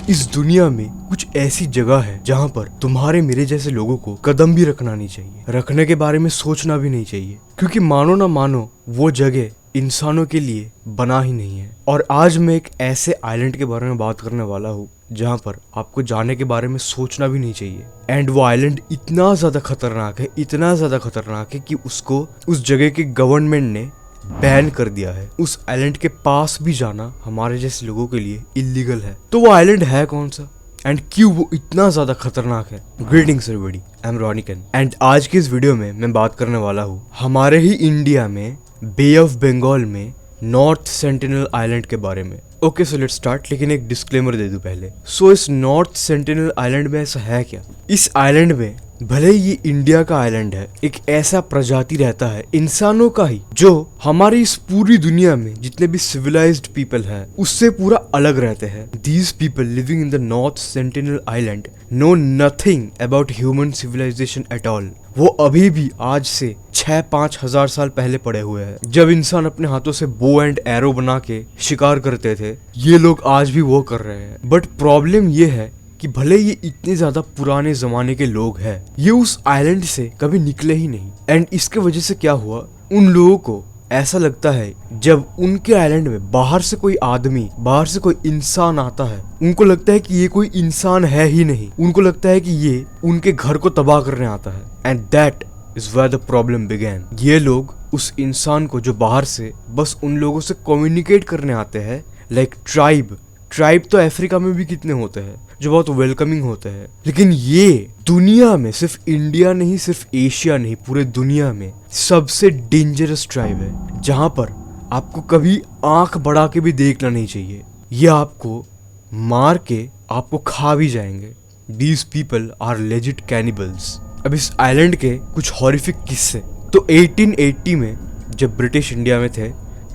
इस दुनिया में कुछ ऐसी जगह है जहाँ पर तुम्हारे मेरे जैसे लोगों को कदम भी रखना नहीं चाहिए, रखने के बारे में सोचना भी नहीं चाहिए, क्योंकि मानो ना मानो वो जगह इंसानों के लिए बना ही नहीं है। और आज मैं एक ऐसे आइलैंड के बारे में बात करने वाला हूँ जहाँ पर आपको जाने के बारे में सोचना भी नहीं चाहिए। एंड वो आइलैंड इतना ज्यादा खतरनाक है, इतना ज्यादा खतरनाक है कि उसको उस जगह के गवर्नमेंट ने बैन कर दिया है। उस आइलैंड के पास भी जाना हमारे जैसे लोगों के लिए इलीगल है। तो वो आइलैंड है कौन सा एंड क्यों वो इतना ज्यादा खतरनाक है? Greetings everybody, I am Ronikan and आज की इस वीडियो में मैं बात करने वाला हूँ हमारे ही इंडिया में बे ऑफ बंगाल में नॉर्थ सेंटिनल आइलैंड के बारे में। ओके सो लेट्स स्टार्ट, लेकिन एक डिस्क्लेमर दे दूं पहले। सो इस नॉर्थ सेंटिनल आइलैंड में ऐसा है क्या? इस आइलैंड में भले ही ये इंडिया का आइलैंड है, एक ऐसा प्रजाति रहता है इंसानों का ही जो हमारी इस पूरी दुनिया में जितने भी सिविलाइज्ड पीपल है उससे पूरा अलग रहते हैं। These people living in the North Sentinel Island know nothing about human civilization at all. वो अभी भी आज से 6-5 हजार साल पहले पड़े हुए हैं, जब इंसान अपने हाथों से बो एंड एरो बना के शिकार करते थे। ये लोग आज भी वो कर रहे हैं। बट प्रॉब्लम ये है कि भले ये इतने ज्यादा पुराने जमाने के लोग हैं, ये उस आइलैंड से कभी निकले ही नहीं। एंड इसके वजह से क्या हुआ, उन लोगों को ऐसा लगता है जब उनके आइलैंड में बाहर से कोई आदमी, बाहर से कोई इंसान आता है, उनको लगता है कि ये कोई इंसान है ही नहीं। उनको लगता है कि ये उनके घर को तबाह करने आता है। And that is where the problem begin. ये लोग उस इंसान को जो बाहर से बस उन लोगों से कम्युनिकेट करने आते हैं, लाइक ट्राइब तो अफ्रीका में भी कितने होते हैं जो बहुत वेलकमिंग होते हैं, लेकिन ये दुनिया में सिर्फ इंडिया नहीं, सिर्फ एशिया नहीं, पूरे दुनिया में सबसे डेंजरस ट्राइब है, जहां पर आपको कभी आंख बढ़ा के भी देखना नहीं चाहिए। ये आपको मार के आपको खा भी जाएंगे। These people are legit cannibals। अब इस आइलैंड के कुछ हॉरिफिक किस्से। तो 1880 में जब ब्रिटिश इंडिया में थे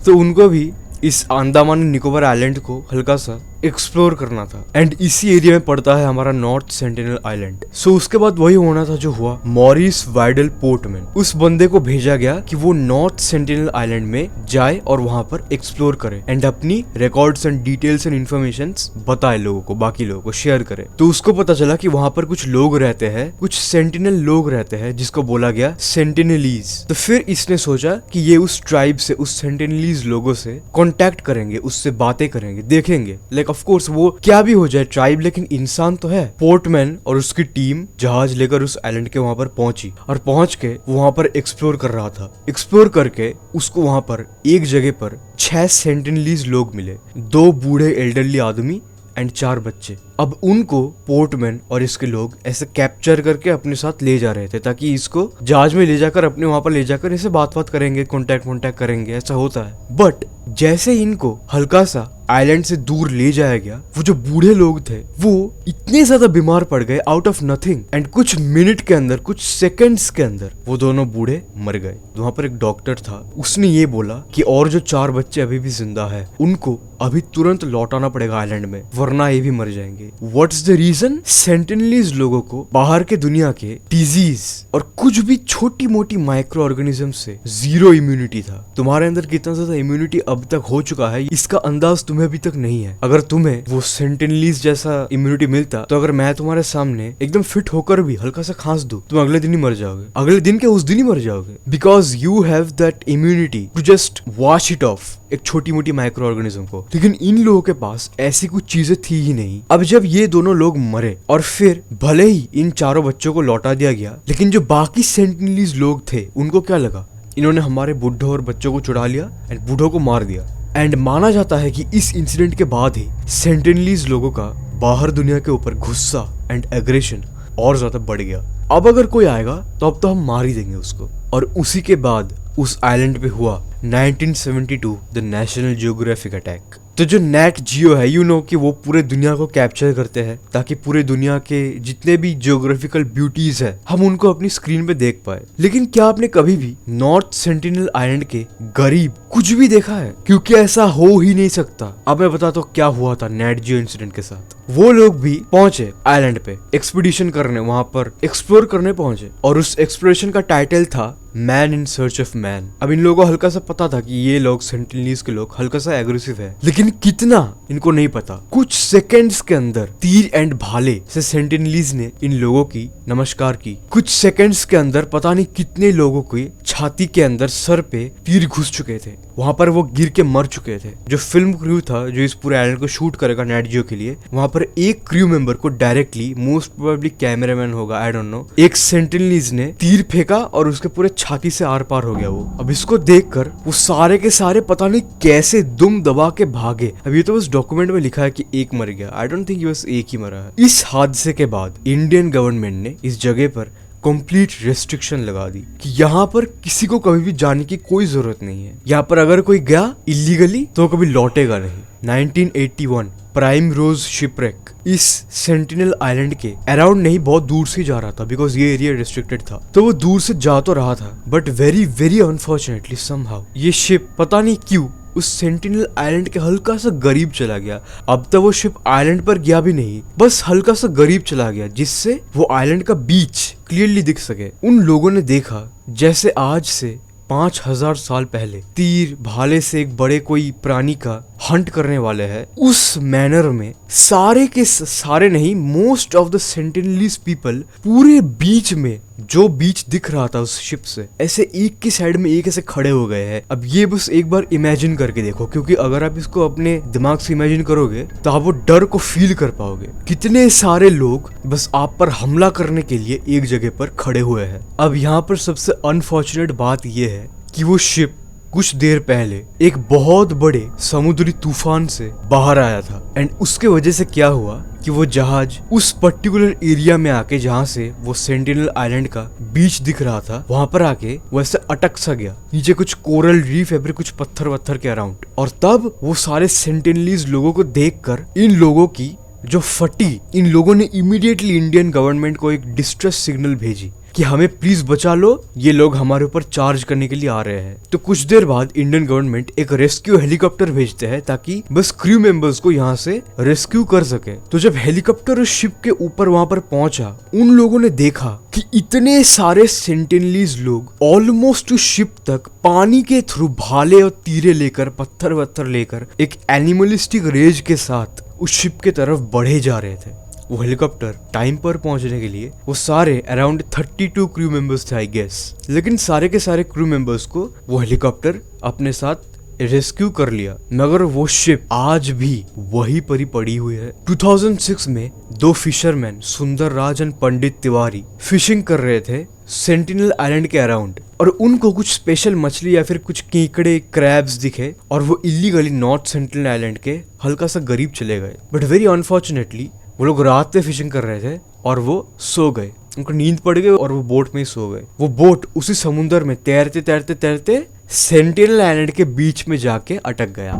तो उनको भी इस अंडमान निकोबार आइलैंड को हल्का सा एक्सप्लोर करना था। एंड इसी एरिया में पड़ता है हमारा नॉर्थ सेंटिनल आइलैंड। सो उसके बाद वही होना था जो हुआ। मॉरिस वाइडल पोर्टमैन, उस बंदे को भेजा गया कि वो नॉर्थ सेंटिनल आइलैंड में जाए और वहां पर एक्सप्लोर करे एंड अपनी records and details and information बताए लोगों को, बाकी लोगों को शेयर करे। तो उसको पता चला कि वहां पर कुछ लोग रहते हैं, कुछ सेंटिनल लोग रहते हैं जिसको बोला गया सेंटिनलीज। तो फिर इसने सोचा कि ये उस ट्राइब से, उस सेंटिनलीज लोगों से कॉन्टेक्ट करेंगे, उससे बातें करेंगे, देखेंगे लाइक ऑफ कोर्स वो क्या भी हो जाए, ट्राइब लेकिन इंसान तो है। पोर्टमैन और उसकी टीम जहाज लेकर उस आइलैंड के वहां पर पहुंची और पहुंच के वो वहां पर एक्सप्लोर कर रहा था। एक्सप्लोर करके उसको वहां पर एक जगह पर 6 सेंटिनलीज लोग मिले, 2 बूढ़े एल्डरली आदमी एंड 4 बच्चे। अब उनको पोर्टमैन और इसके लोग ऐसे कैप्चर करके अपने साथ ले जा रहे थे ताकि इसको जहाज में ले जाकर अपने वहां पर ले जाकर इसे बात करेंगे, कॉन्टेक्ट करेंगे, ऐसा होता है। बट जैसे इनको हल्का सा आइलैंड से दूर ले जाया गया, वो जो बूढ़े लोग थे वो इतने ज्यादा बीमार पड़ गए आउट ऑफ नथिंग। एंड कुछ मिनट के अंदर, कुछ सेकंड्स के अंदर वो दोनों बूढ़े मर गए। वहां पर एक डॉक्टर था, उसने ये बोला कि और जो 4 बच्चे अभी भी जिंदा है उनको अभी तुरंत लौटाना पड़ेगा आइलैंड में, वरना ये भी मर जाएंगे। What's the reason? सेंटिनलीज लोगों को बाहर के दुनिया के डिजीज और कुछ भी छोटी मोटी माइक्रो ऑर्गेनिज्म से जीरो इम्यूनिटी था। तुम्हारे अंदर कितना ज्यादा इम्यूनिटी अब तक हो चुका है इसका अंदाज तुम्हें अभी तक नहीं है। अगर तुम्हें वो सेंटिनलीज जैसा इम्यूनिटी मिलता तो अगर मैं तुम्हारे सामने एकदम फिट होकर भी हल्का सा खांस दूं, तुम अगले दिन ही मर जाओगे, अगले दिन के उस दिन ही मर जाओगे, because you have that immunity to just wash it off, एक छोटी मोटी माइक्रो ऑर्गेनिज्म को। लेकिन इन लोगों के पास ऐसी कुछ चीजें थी ही नहीं। अब जब ये दोनों लोग मरे और फिर भले ही इन 4 बच्चों को लौटा दिया गया, लेकिन जो बाकी सेंटिनलीज लोग थे उनको क्या लगा, इन्होंने हमारे बुढ़ों और बच्चों को चुरा लिया एंड बूढ़ों को मार दिया। एंड माना जाता है कि इस इंसिडेंट के बाद ही सेंटिनलीज लोगों का बाहर दुनिया के ऊपर गुस्सा एंड एग्रेशन और ज्यादा बढ़ गया। अब अगर कोई आएगा तो अब तो हम मार ही देंगे उसको। और उसी के बाद उस आइलैंड पे हुआ 1972 द नेशनल जियोग्राफिक अटैक। तो जो नेट जियो है, यू नो कि वो पूरे दुनिया को कैप्चर करते हैं ताकि पूरे दुनिया के जितने भी जियोग्राफिकल ब्यूटीज है हम उनको अपनी स्क्रीन पे देख पाए। लेकिन क्या आपने कभी भी नॉर्थ सेंटिनल आइलैंड के गरीब कुछ भी देखा है? क्योंकि ऐसा हो ही नहीं सकता। अब मैं बताता हूँ क्या हुआ था नेट जियो इंसिडेंट के साथ। वो लोग भी पहुंचे आइलैंड पे एक्सपीडिशन करने, वहां पर एक्सप्लोर करने पहुंचे और उस एक्सप्लोरेशन का टाइटल था man in search of man. अब इन लोगों को हल्का सा पता था कि ये लोग सेंटिनलीज के लोग हल्का सा एग्रेसिव है, लेकिन कितना इनको नहीं पता। कुछ सेकंड्स के अंदर तीर एंड भाले से सेंटिनलीज ने इन लोगों की नमस्कार की। कुछ सेकंड्स के अंदर पता नहीं कितने लोगों के छाती के अंदर सर पे तीर घुस चुके थे, वहां पर वो गिर के मर चुके थे। जो फिल्म क्रू था जो इस पूरे आइलैंड को शूट करेगा नेट जियो के लिए, वहां पर एक क्रू मेंबर को डायरेक्टली, मोस्ट प्रोबेबली कैमरामैन होगा, आई डोंट नो, एक सेंटिनलीज ने तीर फेंका और उसके पूरे छाती से आर पार हो गया वो। अब इसको देखकर वो सारे के सारे पता नहीं कैसे दुम दबा के भागे। अब ये तो बस डॉक्यूमेंट में लिखा है कि एक मर गया, आई डोंट थिंक बस एक ही मरा है। इस हादसे के बाद इंडियन गवर्नमेंट ने इस जगह पर कंप्लीट रेस्ट्रिक्शन लगा दी कि यहाँ पर किसी को कभी भी जाने की कोई जरूरत नहीं है। यहाँ पर अगर कोई गया इलीगली तो कभी लौटेगा नहीं। 1981 प्राइम रोज शिपरेक इस सेंटिनल आइलैंड के अराउंड नहीं, बहुत दूर से जा रहा था, बिकॉज ये एरिया रिस्ट्रिक्टेड था, तो वो दूर से जा तो रहा था, but very very unfortunately somehow ये शिप पता नहीं क्यों उस सेंटिनल आइलैंड के हल्का सा करीब चला गया। अब तो वो शिप आइलैंड पर गया भी नहीं, बस हल्का सा करीब चला गया, जिससे वो आइलैंड का बीच क्लियरली दिख सके। उन लोगों ने देखा जैसे आज से 5000 साल पहले तीर भाले से एक बड़े कोई प्राणी का हंट करने वाले हैं, उस मैनर में सारे के सारे नहीं, most of the Sentinelese people पूरे बीच में, जो बीच दिख रहा था उस शिप से, ऐसे एक की साइड में एक ऐसे खड़े हो गए हैं। अब ये बस एक बार इमेजिन करके देखो, क्योंकि अगर आप इसको अपने दिमाग से इमेजिन करोगे तो आप वो डर को फील कर पाओगे। कितने सारे लोग बस आप पर हमला करने के लिए एक जगह पर खड़े हुए हैं। अब यहाँ पर सबसे अनफॉर्चुनेट बात यह है कि वो शिप कुछ देर पहले एक बहुत बड़े समुद्री तूफान से बाहर आया था, एंड उसके वजह से क्या हुआ कि वो जहाज उस पर्टिकुलर एरिया में आके, जहाँ से वो सेंटिनल आइलैंड का बीच दिख रहा था, वहां पर आके वो ऐसे अटक सा गया नीचे कुछ कोरल रीफ या फिर कुछ पत्थर वत्थर के अराउंड। और तब वो सारे सेंटिनलीज लोगों को देखकर इन लोगों की जो फटी, इन लोगों ने इमीडिएटली इंडियन गवर्नमेंट को एक डिस्ट्रेस सिग्नल भेजी कि हमें प्लीज बचा लो, ये लोग हमारे ऊपर चार्ज करने के लिए आ रहे हैं। तो कुछ देर बाद इंडियन गवर्नमेंट एक रेस्क्यू हेलीकॉप्टर भेजते हैं ताकि बस क्रू मेंबर्स को यहाँ से रेस्क्यू कर सके। तो जब हेलीकॉप्टर उस शिप के ऊपर वहां पर पहुंचा, उन लोगों ने देखा कि इतने सारे सेंटिनलीज लोग ऑलमोस्ट उस शिप तक पानी के थ्रू भाले और तीरे लेकर, पत्थर वत्थर लेकर, एक एनिमलिस्टिक रेज के साथ उस शिप के तरफ बढ़े जा रहे थे। वो हेलीकॉप्टर टाइम पर पहुंचने के लिए वो सारे अराउंड 32 क्रू मेंबर्स थे आई गेस, लेकिन सारे के सारे क्रू मेंबर्स को वो हेलीकॉप्टर अपने साथ रेस्क्यू कर लिया, मगर वो शिप आज भी वही परी पड़ी हुई है। 2006 में दो फिशरमैन सुंदर राज एंड पंडित तिवारी फिशिंग कर रहे थे सेंटिनल आइलैंड के अराउंड, और उनको कुछ स्पेशल मछली या फिर कुछ केकड़े क्रैब्स दिखे, और वो इलीगली नॉर्थ सेंटिनल आइलैंड के हल्का सा करीब चले गए। बट वेरी अनफॉर्चुनेटली वो लोग रात में फिशिंग कर रहे थे और वो सो गए, उनको नींद पड़ गई और वो बोट में ही सो गए। वो बोट उसी समुद्र में तैरते तैरते तैरते सेंटिनल आइलैंड के बीच में जाके अटक गया।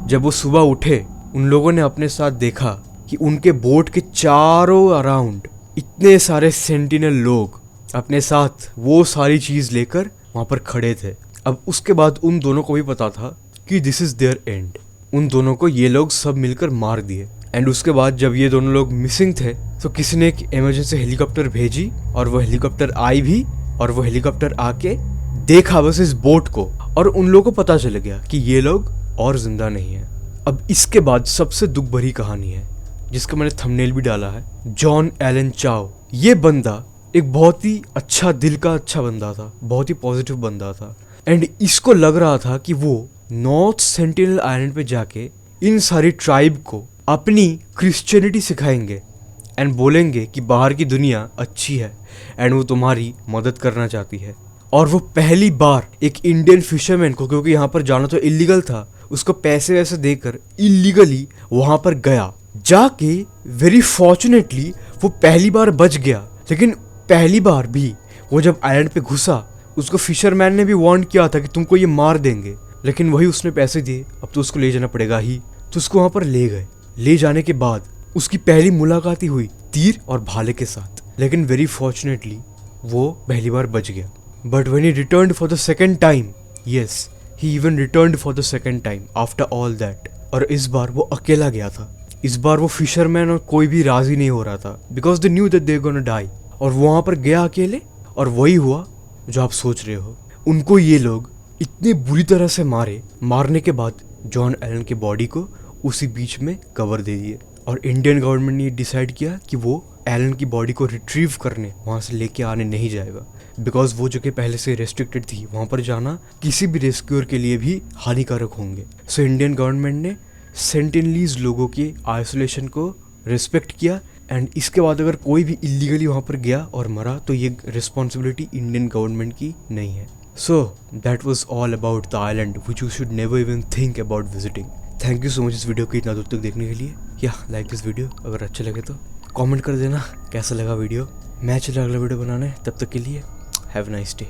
जब वो सुबह उठे, उन लोगों ने अपने साथ देखा कि उनके बोट के चारों अराउंड इतने सारे सेंटिनल लोग अपने साथ वो सारी चीज लेकर वहां पर खड़े थे। अब उसके बाद उन दोनों को भी पता था कि दिस इज देयर एंड। उन दोनों को ये लोग सब मिलकर मार दिए। एंड उसके बाद जब ये दोनों लोग मिसिंग थे तो किसी ने एक इमरजेंसी हेलीकॉप्टर भेजी, और वो हेलीकॉप्टर आई भी, और वो हेलीकॉप्टर आके देखा बस इस बोट को, और उन लोगों को पता चल गया कि ये लोग और जिंदा नहीं है। अब इसके बाद सबसे दुख भरी कहानी है जिसका मैंने थंबनेल भी डाला है। जॉन एलन चाओ, ये बंदा एक बहुत ही अच्छा दिल का अच्छा बंदा था, बहुत ही पॉजिटिव बंदा था, एंड इसको लग रहा था कि वो नॉर्थ सेंटिनल आइलैंड पे जाके इन सारी ट्राइब को अपनी क्रिश्चियनिटी सिखाएंगे एंड बोलेंगे कि बाहर की दुनिया अच्छी है एंड वो तुम्हारी मदद करना चाहती है। और वो पहली बार एक इंडियन फिशरमैन को, क्योंकि यहाँ पर जाना तो इलीगल था, उसको पैसे वैसे देकर इलीगली वहां पर गया, जाके वेरी फॉर्चुनेटली वो पहली बार बच गया। लेकिन पहली बार भी वो जब आइलैंड पे घुसा, उसको फिशरमैन ने भी वार्न किया था कि तुमको ये मार देंगे, लेकिन वही उसने पैसे दिए, अब तो उसको ले जाना पड़ेगा ही, तो उसको वहां पर ले गए। ले जाने के बाद उसकी पहली मुलाकात ही हुई तीर और भाले के साथ, लेकिन वेरी फॉर्चुनेटली वो पहली बार बच गया। But when he returned for the second time, yes, he even returned for the second time after all that, और इस बार वो अकेला गया था। इस बार वो फिशरमैन और कोई भी राजी नहीं हो रहा था, because they knew that they gonna die, और वो वहां पर गया अकेले, और वही हुआ जो आप सोच रहे हो। उनको ये लोग इतनी बुरी तरह से मारे, मारने के बाद जॉन एलन की बॉडी को उसी बीच में कवर दे दिए। और इंडियन गवर्नमेंट ने डिसाइड किया कि वो एलन की बॉडी को रिट्रीव करने वहाँ से लेके आने नहीं जाएगा, बिकॉज वो जगह पहले से रेस्ट्रिक्टेड थी, वहाँ पर जाना किसी भी रेस्क्यूअर के लिए भी हानिकारक होंगे। सो इंडियन गवर्नमेंट ने सेंटिनलीज लोगों के आइसोलेशन को रिस्पेक्ट किया, एंड इसके बाद अगर कोई भी इलीगली वहाँ पर गया और मरा तो ये रिस्पॉन्सिबिलिटी इंडियन गवर्नमेंट की नहीं है। So that was all about the island which you should never even think about visiting. Thank you so much इस वीडियो को इतना दूर तक देखने के लिए। या लाइक दिस वीडियो, अगर अच्छा लगे तो कमेंट कर देना कैसा लगा वीडियो। मैं चला अगला वीडियो बनाने, तब तक के लिए हैव अ नाइस डे।